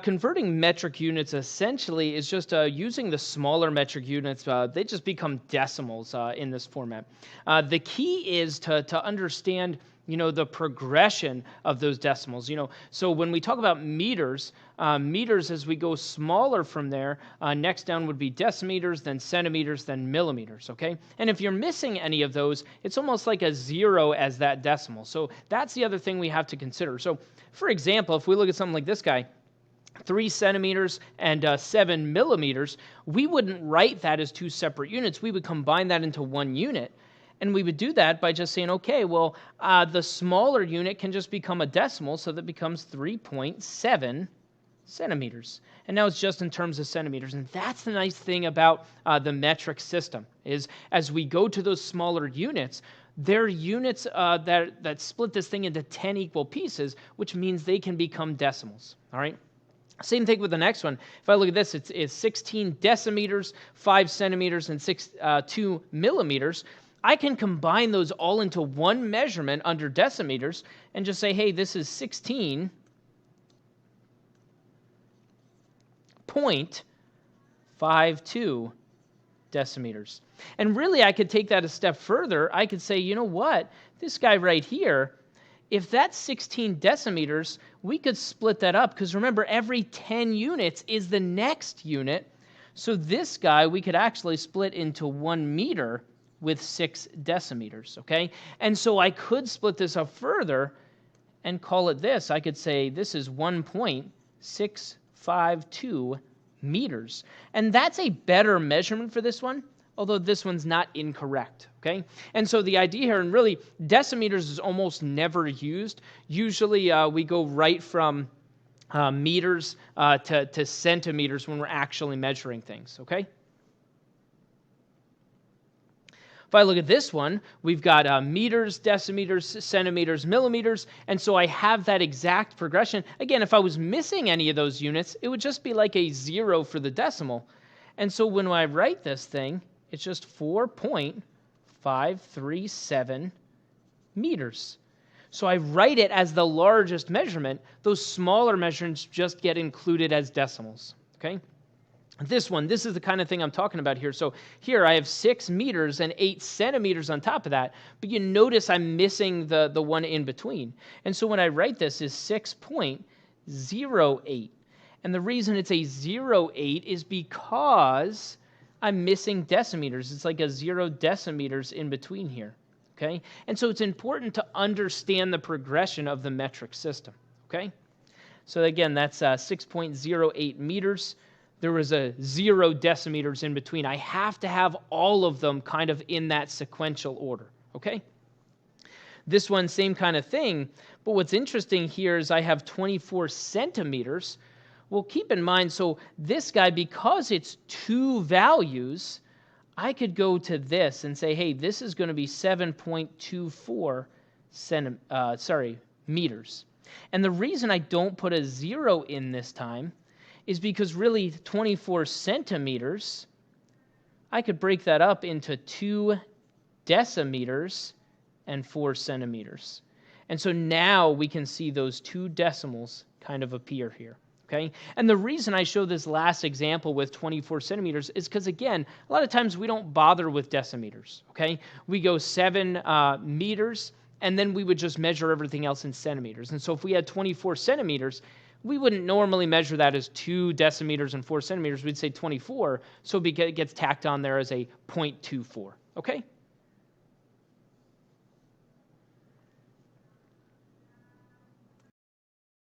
Converting metric units essentially is just using the smaller metric units. They just become decimals in this format. The key is to understand, the progression of those decimals. So when we talk about meters, meters as we go smaller from there, next down would be decimeters, then centimeters, then millimeters. Okay, and if you're missing any of those, it's almost like a zero as that decimal. So that's the other thing we have to consider. So, for example, if we look at something like this guy, 3 centimeters and 7 millimeters, we wouldn't write that as two separate units. We would combine that into one unit. And we would do that by just saying, okay, well, the smaller unit can just become a decimal, so that becomes 3.7 centimeters. And now it's just in terms of centimeters. And that's the nice thing about the metric system, is as we go to those smaller units, they're units that split this thing into 10 equal pieces, which means they can become decimals, all right? Same thing with the next one. If I look at this, it's 16 decimeters, 5 centimeters, and 2 millimeters. I can combine those all into one measurement under decimeters and just say, hey, this is 16.52 decimeters. And really, I could take that a step further. I could say, you know what? This guy right here, if that's 16 decimeters, we could split that up, because remember, every 10 units is the next unit. So this guy, we could actually split into 1 meter with 6 decimeters, okay? And so I could split this up further and call it this. I could say this is 1.652 meters. And that's a better measurement for this one, although this one's not incorrect, okay? And so the idea here, and really, decimeters is almost never used. Usually we go right from meters to centimeters when we're actually measuring things, okay? If I look at this one, we've got meters, decimeters, centimeters, millimeters, and so I have that exact progression. Again, if I was missing any of those units, it would just be like a 0 for the decimal. And so when I write this thing, it's just 4.537 meters. So I write it as the largest measurement. Those smaller measurements just get included as decimals, okay? This is the kind of thing I'm talking about here. So here I have 6 meters and 8 centimeters on top of that, but you notice I'm missing the one in between. And so when I write this is 6.08. And the reason it's a 0.8 is because I'm missing decimeters. It's like a 0 decimeters in between here, okay? And so it's important to understand the progression of the metric system, okay? So again, that's 6.08 meters. There was a 0 decimeters in between. I have to have all of them kind of in that sequential order, okay? This one, same kind of thing, but what's interesting here is I have 24 centimeters. Well, keep in mind, so this guy, because it's 2 values, I could go to this and say, hey, this is going to be 7.24 meters. And the reason I don't put a 0 in this time is because really 24 centimeters, I could break that up into 2 decimeters and 4 centimeters. And so now we can see those 2 decimals kind of appear here, okay? And the reason I show this last example with 24 centimeters is because, again, a lot of times we don't bother with decimeters, okay? We go 7 meters, and then we would just measure everything else in centimeters. And so if we had 24 centimeters, we wouldn't normally measure that as 2 decimeters and 4 centimeters. We'd say 24, so it gets tacked on there as a 0.24, okay?